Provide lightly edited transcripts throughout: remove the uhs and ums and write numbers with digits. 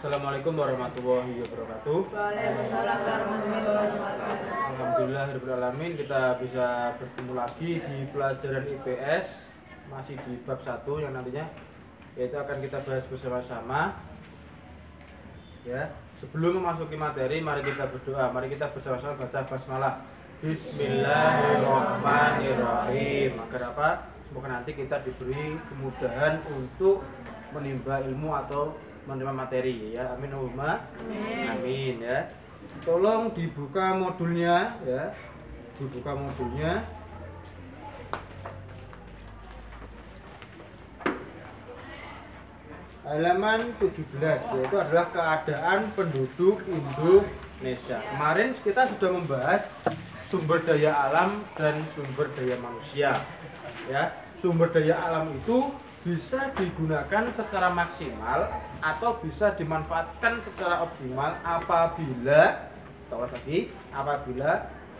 Assalamualaikum warahmatullahi wabarakatuh. Waalaikumsalam warahmatullahi wabarakatuh. Alhamdulillahirrahmanirrahim, kita bisa bertemu lagi di pelajaran IPS, masih di bab 1 yang nantinya yaitu akan kita bahas bersama-sama. Ya, sebelum memasuki materi, mari kita berdoa. Mari kita bersama-sama baca basmalah. Bismillahirrahmanirrahim. Agar apa? Semoga nanti kita diberi kemudahan untuk menimba ilmu atau menerima materi, ya. Amin Allahumma amin, ya. Tolong dibuka modulnya, ya. Dibuka modulnya. Halaman 17, yaitu adalah keadaan penduduk Indonesia. Kemarin kita sudah membahas sumber daya alam dan sumber daya manusia. Ya, sumber daya alam itu bisa digunakan secara maksimal atau bisa dimanfaatkan secara optimal apabila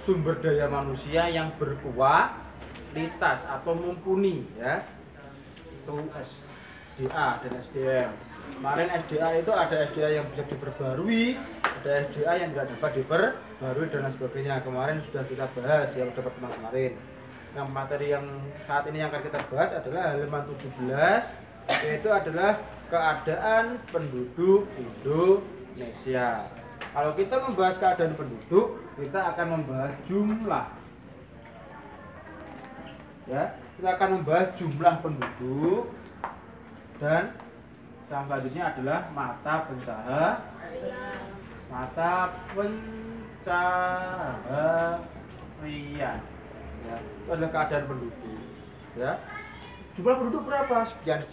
sumber daya manusia yang berkualitas atau mumpuni, ya. Itu SDA dan SDM. Kemarin SDA itu ada SDA yang bisa diperbarui, ada SDA yang tidak dapat diperbarui dan lain sebagainya. Kemarin sudah kita bahas ya pada pertemuan kemarin. Yang materi yang saat ini yang akan kita bahas adalah halaman 17, yaitu adalah keadaan penduduk Indonesia. Kalau kita membahas keadaan penduduk, kita akan membahas jumlah. Ya, kita akan membahas jumlah penduduk dan yang selanjutnya adalah mata pencaharian. Ya, itu adalah keadaan penduduk, ya. Jumlah penduduk berapa? Sekian.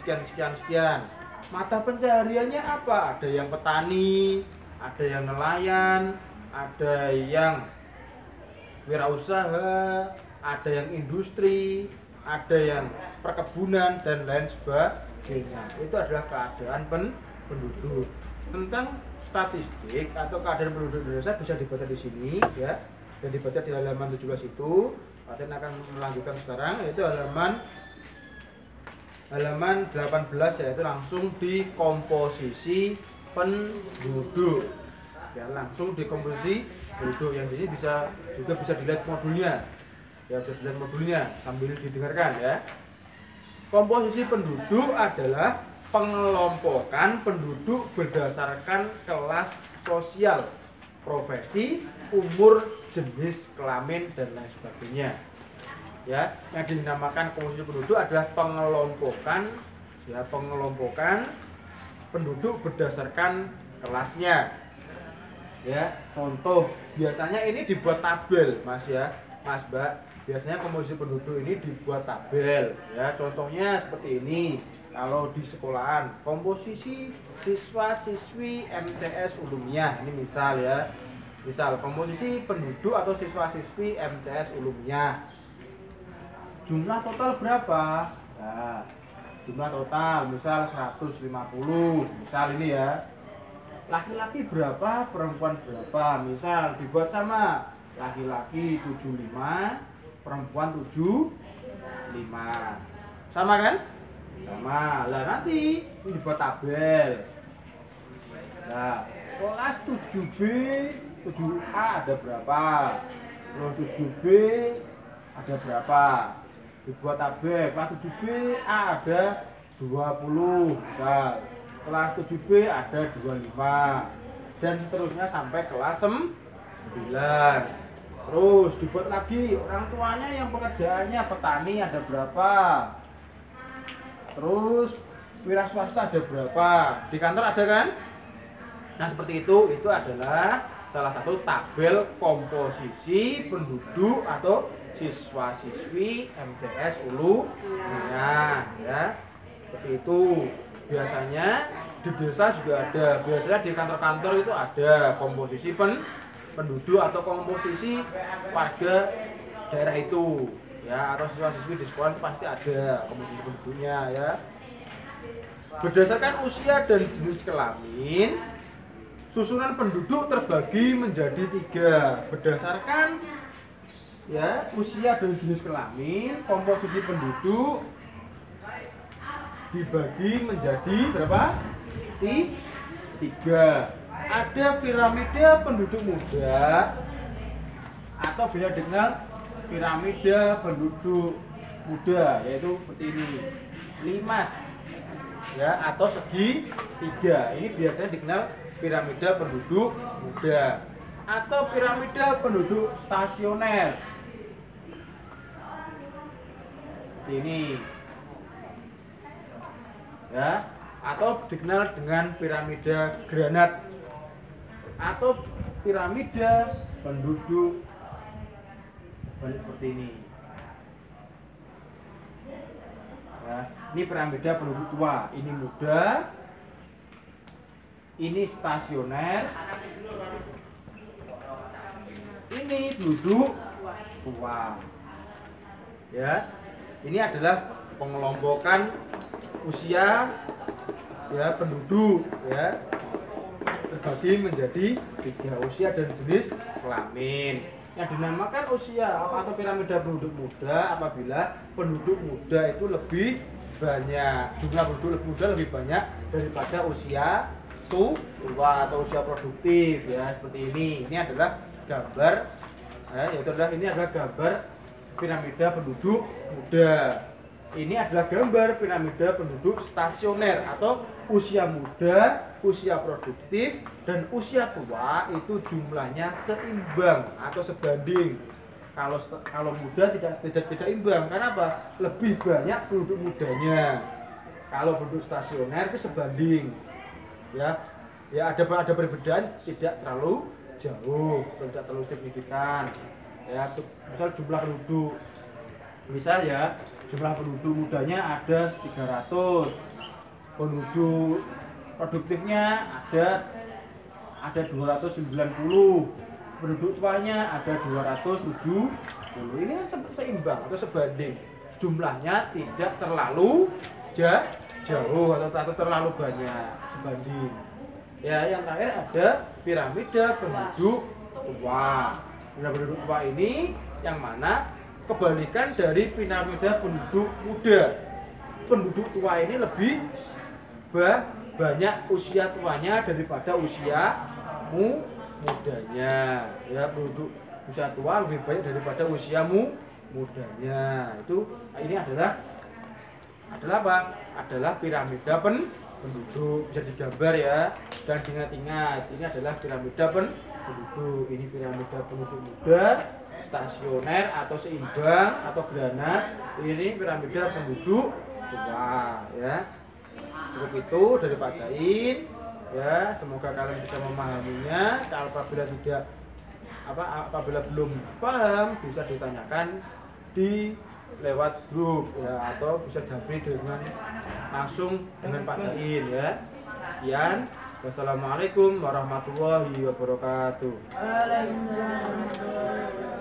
Mata pencahariannya apa? Ada yang petani, ada yang nelayan, ada yang wirausaha, ada yang industri, ada yang perkebunan dan lain sebagainya. Itu adalah keadaan penduduk. Tentang statistik atau keadaan penduduk Indonesia bisa dibaca di sini, ya. Dan dibaca di halaman 17 itu. Pasien akan melanjutkan sekarang, yaitu halaman 18, yaitu langsung di komposisi penduduk. Ya, langsung di komposisi penduduk. Yang ini bisa dilihat modulnya. Ya, bisa dilihat modulnya sambil didengarkan, ya. Komposisi penduduk adalah pengelompokan penduduk berdasarkan kelas sosial, profesi, umur, jenis kelamin dan lain sebagainya. Ya, yang dinamakan komposisi penduduk adalah pengelompokan penduduk berdasarkan kelasnya. Ya, contoh biasanya ini dibuat tabel, Mas, ya. Mas, Mbak, biasanya komposisi penduduk ini dibuat tabel, ya. Contohnya seperti ini. Kalau di sekolahan, komposisi siswa-siswi MTS Ulumiyah, ini misal, ya. Misal komposisi penduduk atau siswa-siswi MTS Ulumiyah. Jumlah total berapa? Nah, jumlah total misal 150. Misal ini, ya. Laki-laki berapa, perempuan berapa? Misal dibuat sama. Laki-laki 75, perempuan 75. Sama kan? Sama. Lah nanti ini dibuat tabel. Nah, kelas 7B 7A ada berapa? Terus 7B ada berapa? Dibuat tabel. Kelas 7B A ada 20 misal. Kelas 7B ada 25. Dan seterusnya sampai kelas 9. Terus dibuat lagi orang tuanya yang pekerjaannya petani ada berapa? Terus wira swasta ada berapa? Di kantor ada kan? Nah, seperti itu adalah salah satu tabel komposisi penduduk atau siswa-siswi MTS Ulumiyah, ya. Seperti itu. Biasanya di desa juga ada, biasanya di kantor-kantor itu ada komposisi penduduk atau komposisi warga daerah itu, ya, atau siswa-siswi di sekolah itu pasti ada komposisi penduduknya, ya. Berdasarkan usia dan jenis kelamin, susunan penduduk terbagi menjadi 3. Berdasarkan, ya, usia dan jenis kelamin, komposisi penduduk dibagi menjadi berapa? ketiga, ada piramida penduduk muda atau biasa dikenal piramida penduduk muda, yaitu seperti ini, limas ya, atau segitiga. Ini biasanya dikenal piramida penduduk muda atau piramida penduduk stasioner. Seperti ini ya, atau dikenal dengan piramida granat atau piramida penduduk seperti ini ya. Ini piramida penduduk tua, ini muda, ini stasioner, ini penduduk tua ya. Ini adalah pengelompokan usia ya penduduk ya, terbagi menjadi 3 usia dan jenis kelamin. Yang dinamakan usia atau piramida penduduk muda apabila penduduk muda itu lebih banyak, jumlah penduduk muda lebih banyak daripada usia tua atau usia produktif ya, seperti ini. Ini adalah gambar ya, ini adalah gambar piramida penduduk muda. Ini adalah gambar piramida penduduk stasioner atau usia muda, usia produktif, dan usia tua itu jumlahnya seimbang atau sebanding. Kalau muda tidak imbang, karena apa? Lebih banyak penduduk mudanya. Kalau penduduk stasioner itu sebanding. Ya ada perbedaan, tidak terlalu jauh, tidak terlalu signifikan. Ya, misal jumlah penduduk, misal ya jumlah penduduk mudanya ada 300, penduduk produktifnya ada 290, penduduk tuanya ada 270. Ini seimbang atau sebanding, jumlahnya tidak terlalu jauh atau terlalu banyak, sebanding. Ya, yang terakhir ada piramida penduduk tua. Piramida penduduk tua ini yang mana kebalikan dari piramida penduduk muda. Penduduk tua ini lebih banyak usia tuanya daripada usia mudanya. Ya, penduduk usia tua lebih banyak daripada usia mudanya. Ini adalah apa? Adalah piramida penduduk, bisa digambar ya, dan ingat-ingat ini adalah piramida penduduk. Ini piramida penduduk muda, stasioner atau seimbang atau granat. Ini piramida penduduk tua ya. Cukup itu dari Pak Zain ya, semoga kalian bisa memahaminya. Kalau apabila belum paham bisa ditanyakan di lewat grup ya, atau bisa japri dengan langsung dengan Pak Zain ya. Sekian, wassalamualaikum warahmatullahi wabarakatuh. Waalaikumsalam.